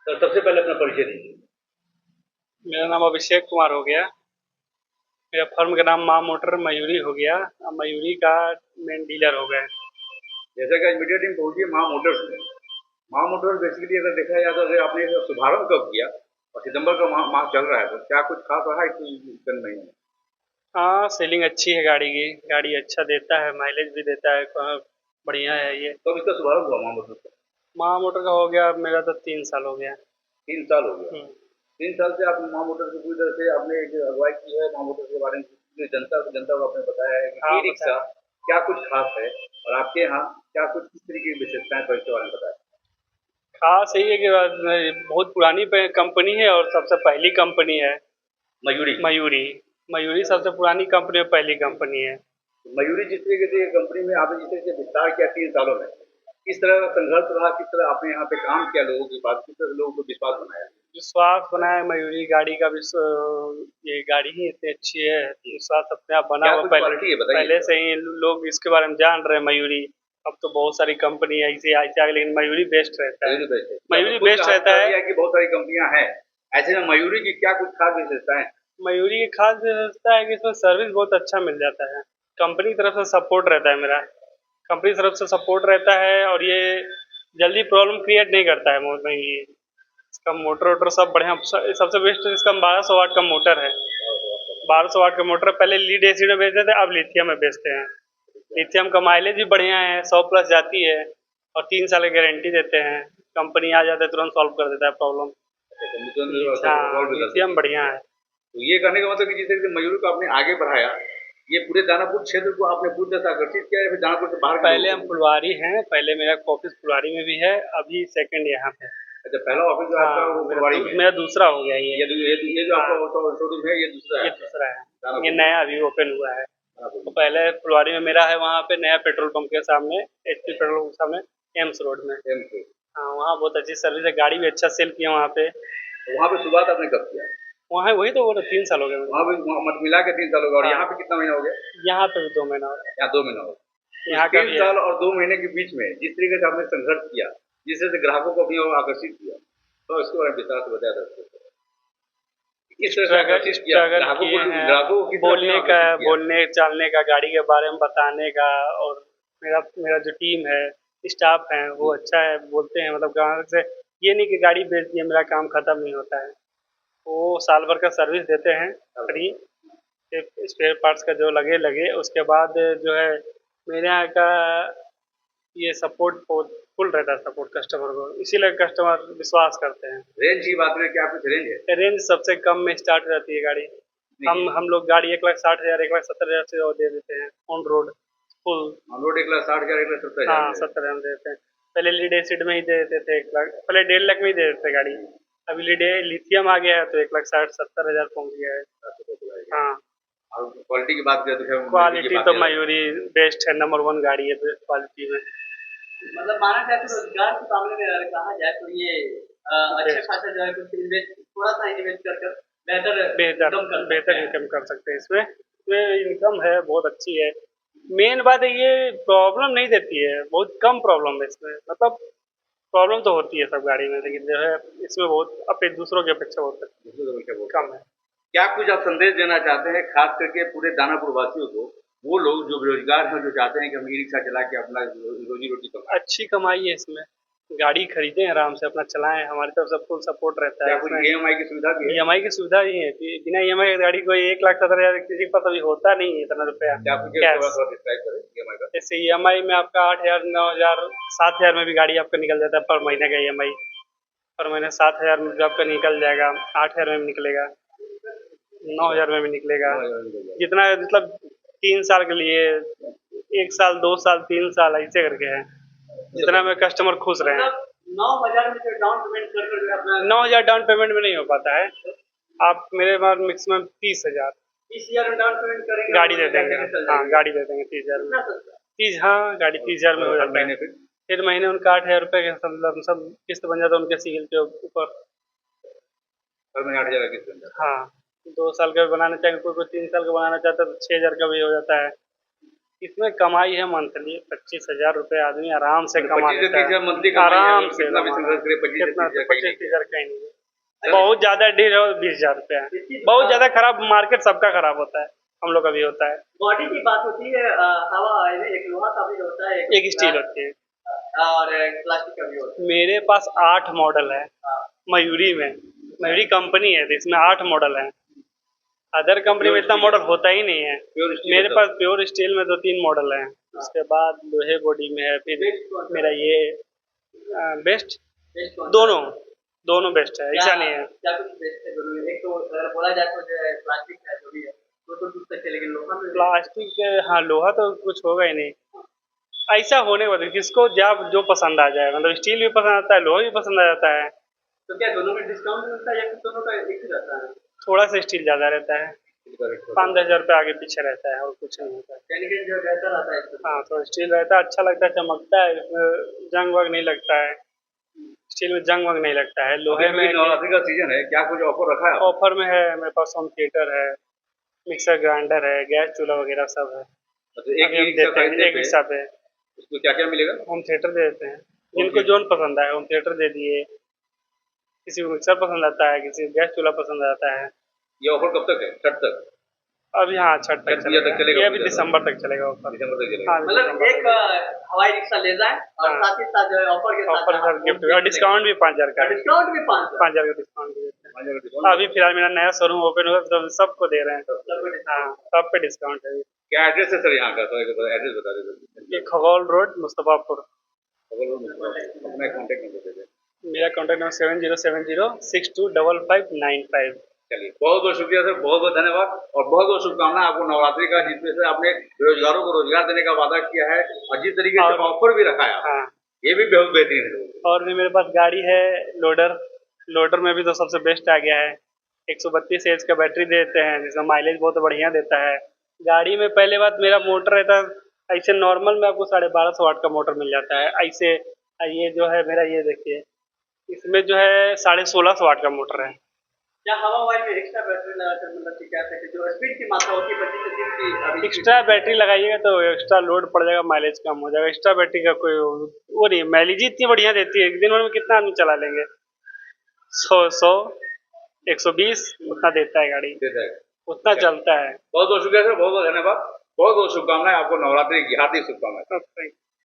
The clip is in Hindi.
तो सबसे पहले अपना परिचय दीजिए। मेरा नाम अभिषेक कुमार हो गया। मेरा फर्म का नाम माँ मोटर मयूरी हो गया। अब मयूरी का मेन डीलर हो गए। जैसा कि आज मीडिया टीम पहुंची है माँ मोटर्स में। माँ मोटर्स बेसिकली अगर देखा जाए तो आपने इसका शुभारंभ कब किया और सितंबर का माह माह चल रहा है, तो क्या कुछ खास रहा है इस चंद महीने में? हाँ, सेलिंग अच्छी है गाड़ी की। गाड़ी अच्छा देता है, माइलेज भी देता है। बढ़िया है ये। तो अब इसका शुभारंभ हुआ माँ मोटर्स का? माँ मोटर का हो गया मेरा तो 3 साल हो गया। 3 साल हो गया। हम्म। 3 साल से आप माँ मोटर्स की पूरी तरह से आपने एक अगुवाई की है माँ मोटर्स के बारे में, जो जनता को आपने बताया है कि हाँ, ई बताया। रिक्शा क्या कुछ खास है और आपके यहाँ क्या कुछ किस तरीके की विशेषताएं, तो इसके बारे में बताया। खास यही है कि बहुत पुरानी कंपनी है और सबसे पहली कंपनी है मयूरी। मयूरी। मयूरी सबसे पुरानी कंपनी और पहली कंपनी है। मयूरी जिस तरीके से कंपनी में आपने जिस तरीके से विस्तार किया 3 सालों में, किस तरह का संघर्ष रहा, किस तरह आपने यहाँ पे काम किया लोगों के पास, किस तरह लोगों को विश्वास बनाया? विश्वास बना है मयूरी गाड़ी का ये गाड़ी ही इतनी अच्छी है, विश्वास अपने आप बना क्या हुआ कुछ पहले क्वालिटी है बताइए पहले थोड़ा। से ही लोग इसके बारे में जान रहे हैं मयूरी। अब तो बहुत सारी कंपनी ऐसी ऐसी आ गई, लेकिन मयूरी बेस्ट रहता है। मयूरी बेस्ट है, कि आपने मयूरी खुद बेस्ट कहा रहता कर है। दिया कि बहुत सारी कंपनियां हैं, ऐसे में मयूरी की क्या कुछ खास विशेषताएं? मयूरी की खास विशेषता है कि इसमें सर्विस बहुत अच्छा मिल जाता है। कंपनी की तरफ से सपोर्ट रहता है मेरा। कंपनी की तरफ से सपोर्ट रहता है और ये जल्दी प्रॉब्लम क्रिएट नहीं करता है मोटर में ये। इसका मोटर वोटर सब बढ़िया। सबसे बेस्ट इसका 1200 वाट का मोटर है। 1200 वाट का मोटर पहले लीड एसिड में बेचते थे, अब लिथियम में बेचते हैं। लिथियम का माइलेज भी बढ़िया है, 100 प्लस जाती है और 3 साल की गारंटी देते हैं। कंपनी आ जाता है तुरंत सॉल्व कर देता है प्रॉब्लम। हाँ, लिथियम बढ़िया है। तो ये कहने का मतलब कि जिस तरह से मयूरी को आपने आगे बढ़ाया, ये पूरे दानापुर क्षेत्र को आपने पूरी तरह से आकर्षित किया या फिर दानापुर से बाहर के पहले लोगों हम को? फुलवारी हैं, पहले मेरा ऑफिस फुलवारी में भी है, अभी सेकंड यहाँ पे है। अच्छा, पहला ऑफिस जो आपका हाँ, वो मेरा फुलवारी में है। मेरा दूसरा हो गया ये ये। ये जो हाँ, आपका शोरूम है, ये दूसरा ये है आपका, दूसरा है। ये दानापुर में। नया अभी ओपन हुआ है। दानापुर तो में। पहले फुलवारी में मेरा है, वहाँ पे नया पेट्रोल पंप के सामने, एचपी पेट्रोल पंप के सामने, एम्स रोड में। एम से। हाँ, वहाँ बहुत अच्छी सर्विस है, गाड़ी भी अच्छा सेल किया वहाँ पे। तो वहाँ पे शुरुआत आपने कब किया? वहाँ वही तो बोला 3 साल हो गए वहाँ मुझे। पे मत मिला के 3 साल हो गए, और हाँ, यहाँ पे कितना महीना हो गया? यहाँ पे भी 2 महीना हो गया। यहाँ 2 महीना हो गया। तो इस यहाँ का तीन भी है। साल और 2 महीने के बीच में जिस तरीके से आपने संघर्ष किया, जिस तरह से ग्राहकों को अपनी ओर आकर्षित किया, तो इसके बारे में विस्तार से बताया दर्शकों को। किस तरह से स्ट्रगल आकर्षित किया स्ट्रगल ग्राहकों किए को, हैं। ग्राहकों को किस तरह अपनी ओर आकर्षित किया? बोलने चालने का, गाड़ी के बारे में बताने का। और मेरा मेरा जो टीम है, स्टाफ है, वो अच्छा है। बोलते हैं मतलब ग्राहक से ये नहीं कि गाड़ी बेच दिए मेरा काम खत्म नहीं होता है। वो साल भर का सर्विस देते हैं फ्री। स्पेयर पार्ट्स का जो लगे लगे, उसके बाद जो है मेरे यहाँ का ये सपोर्ट फुल रहता है सपोर्ट कस्टमर को, इसीलिए कस्टमर विश्वास करते हैं। रेंज की बात करें, क्या कुछ रेंज है? रेंज सबसे कम में स्टार्ट हो जाती है गाड़ी। हम लोग गाड़ी 1,60,000 1,70,000 से और दे देते हैं ऑन रोड फुल। हम रोड 1,60,000 1,70,000 हाँ, में। 70 हम देते हैं। पहले लीड एसिड में ही दे देते थे 1 लाख, पहले 1.5 लाख में ही दे देते थे गाड़ी। अभी लिथियम आ गया है तो 1,60,000 70,000 पहुँच गया है। हाँ, और क्वालिटी की बात करें तो फिर मयूरी की क्वालिटी बात तो है। मयूरी बेस्ट है, नंबर 1 गाड़ी है क्वालिटी में। मतलब माना जाए तो रोजगार के मामले में अगर कहा जाए तो ये अच्छा बेस्ट, खासा जो है कुछ इन्वेस्ट थोड़ा सा इन्वेस्ट कर कर बेहतर बेहतर इनकम कर सकते बेहतर हैं। इनकम कर सकते हैं इसमें इनकम है बहुत अच्छी है। मेन बात है ये प्रॉब्लम नहीं देती है, बहुत कम प्रॉब्लम है इसमें। मतलब प्रॉब्लम तो होती है सब गाड़ी में, लेकिन जो है इसमें बहुत दूसरों की अपेक्षा बहुत दूसरे को क्या बोलते कम हैं? है। क्या कुछ आप संदेश देना चाहते हैं खास करके पूरे दानापुर वासियों को, वो लोग जो बेरोजगार हैं, जो चाहते हैं कि हम ई रिक्शा चला के अपना रोजी रोटी कमाएं? अच्छी कमाई है इसमें। गाड़ी खरीदें आराम से, अपना चलाएं, हमारी तरफ से फुल सपोर्ट रहता क्या है कुछ इसमें। ईएमआई की सुविधा भी है? ईएमआई की सुविधा ही है कि बिना ईएमआई की गाड़ी कोई 1,70,000 किसी के पास अभी होता नहीं है इतना रुपया क्या कुछ कैश। थोड़ा डिस्क्राइब करें ईएमआई का। जैसे ईएमआई में आपका 8,000 9,000 7,000 में भी गाड़ी आपका निकल जाता है पर महीने का ईएमआई। पर महीने 7,000 में भी आपका निकल जाएगा, 8,000 में भी निकलेगा, 9,000 में भी निकलेगा। 9,000 निकल जाएगा। जितना मतलब 3 साल के लिए, 1 साल 2 साल 3 साल ऐसे करके है, जितना में कस्टमर खुश रहे। मतलब 9,000 में जो डाउन पेमेंट कर कर अपना 9,000 डाउन पेमेंट में नहीं हो पाता है। आप मेरे पास मैक्सिमम 30,000 30,000 में डाउन पेमेंट करेंगे गाड़ी दे और देंगे। लेके चल हाँ, जाएंगे। गाड़ी दे देंगे 30,000 में। कितना सस्ता? 30, हाँ, गाड़ी 30,000 में हो हर जाता है। महीने फिर महीने उनका 8,000 रुपये के सब किस्त बन जाता है उनके सिविल के ऊपर। हर महीने 8,000 की किस्त बन जाता हाँ, 2 साल का भी बनाना चाहेंगे, कोई कोई 3 साल का बनाना चाहता है तो 6,000 का भी हो जाता है। इसमें कमाई है मंथली 25,000 रुपये आदमी आराम से कमा 25 से लेता 30 है। मंथली कमाई है, आराम से कितना भी कमाना संघर्ष करे 25 से कितना 30 कहीं नहीं 25,000 कहीं नहीं है। बहुत ज्यादा डील है 20,000 रुपया है। बहुत ज्यादा खराब मार्केट सबका खराब होता है, हम लोग का भी होता है। बॉडी की बात होती है, हवा एक लोहा का भी होता है, एक स्टील होती है और प्लास्टिक का भी होता मेरे पास 8 मॉडल है है। मयूरी में। मयूरी कंपनी है तो इसमें 8 मॉडल है। अदर कंपनी में इतना मॉडल होता ही नहीं है। प्योर स्टील मेरे होता पास प्योर स्टील में 2-3 मॉडल हैं। उसके बाद लोहे बॉडी में है, फिर मेरा ये बेस्ट बेस्ट कौन सा? दोनों दोनों बेस्ट है, ऐसा नहीं है। क्या कुछ बेस्ट है दोनों में? एक तो अगर बोला जाए तो जो है प्लास्टिक है जो भी है तो टूट सकते हैं, लेकिन लोहा में प्लास्टिक हाँ लोहा तो कुछ होगा ही नहीं। ऐसा होने के बाद किसको जब जो पसंद आ जाए, मतलब स्टील भी पसंद आता है, लोहा भी पसंद आ जाता है। तो क्या दोनों में डिस्काउंट मिलता है या फिर दोनों का एक ही रहता है? थोड़ा सा स्टील ज्यादा रहता है, है। 5-10 हज़ार रुपये आगे पीछे रहता है और कुछ नहीं होता है। यानी कि जो रहता रहता है इसमें। हाँ तो स्टील रहता है, अच्छा लगता है, चमकता है, इसमें जंग वंग नहीं लगता है। स्टील में जंग वंग नहीं लगता है। लोहे अभी में नवरात्रि का सीजन है, क्या कुछ ऑफर रखा है आपने? ऑफर में है, मेरे पास होम थिएटर है, मिक्सर ग्राइंडर है, गैस चूल्हा वगैरह सब है। मतलब एक अभी हम एक देते हैं खरीदने एक पे हिस्सा पे उसको क्या क्या मिलेगा? होम थिएटर दे देते हैं। जिनको जो पसंद आए होम थिएटर दे दिए, किसी को मिक्सर पसंद आता है, किसी को गैस चूल्हा पसंद आता है। ये ऑफर कब तक है? छठ तक? अभी हाँ छठ तक छठ पूजा तक चलेगा, चलेगा ये अभी पूजा तक। दिसंबर तक चलेगा ऑफर। दिसंबर तक चलेगा। हाँ मतलब एक हवाई रिक्शा ले जाए और हाँ। साथ ही साथ जो है ऑफर के ऑफर के साथ गिफ्ट और डिस्काउंट भी 5,000 का है। डिस्काउंट भी 5,000। 5,000 का डिस्काउंट भी देते हैं। 5,000 का डिस्काउंट। अभी फिलहाल मेरा नया शोरूम ओपन हुआ तो सबको दे रहे हैं। सबको हाँ सब पे डिस्काउंट है। क्या एड्रेस है सर यहाँ का? तो एक एड्रेस बता दीजिए। ये खगौल रोड मुस्तफापुर। अपना कॉन्टेक्ट नंबर दे दें। मेरा कॉन्टैक्ट नंबर 7070625595। चलिए, बहुत बहुत शुक्रिया सर, बहुत बहुत धन्यवाद और बहुत बहुत शुभकामनाएं आपको नवरात्रि का, जिसमें से आपने बेरोजगारों को रोजगार देने का वादा किया है और जिस तरीके से ऑफर भी रखा है, हाँ ये भी बहुत बेहतरीन है। और भी मेरे पास गाड़ी है लोडर में भी तो सबसे बेस्ट आ गया है। 132 एच का बैटरी देते हैं जिसका माइलेज बहुत बढ़िया देता है। गाड़ी में पहले बात मेरा मोटर रहता है ऐसे नॉर्मल में आपको 1250 वाट का मोटर मिल जाता है। ऐसे ये जो है मेरा ये देखिए इसमें जो है 1650 वाट का मोटर है। क्या हवा हवाई में एक्स्ट्रा बैटरी लगाकर मतलब कि क्या कहते हैं जो स्पीड की मात्रा होती है 25 से 30 की अभी एक्स्ट्रा बैटरी लगाइएगा तो एक्स्ट्रा लोड पड़ जाएगा, माइलेज कम हो जाएगा। एक्स्ट्रा बैटरी का कोई वो नहीं, माइलेज इतनी बढ़िया देती है, एक दिन भर में कितना आदमी चला लेंगे। 100 120 उतना देता है गाड़ी, देता है। उतना चलता है। बहुत बहुत शुक्रिया सर, बहुत बहुत धन्यवाद, बहुत बहुत शुभकामनाएं आपको, नवरात्रि की हार्दिक शुभकामनाएं।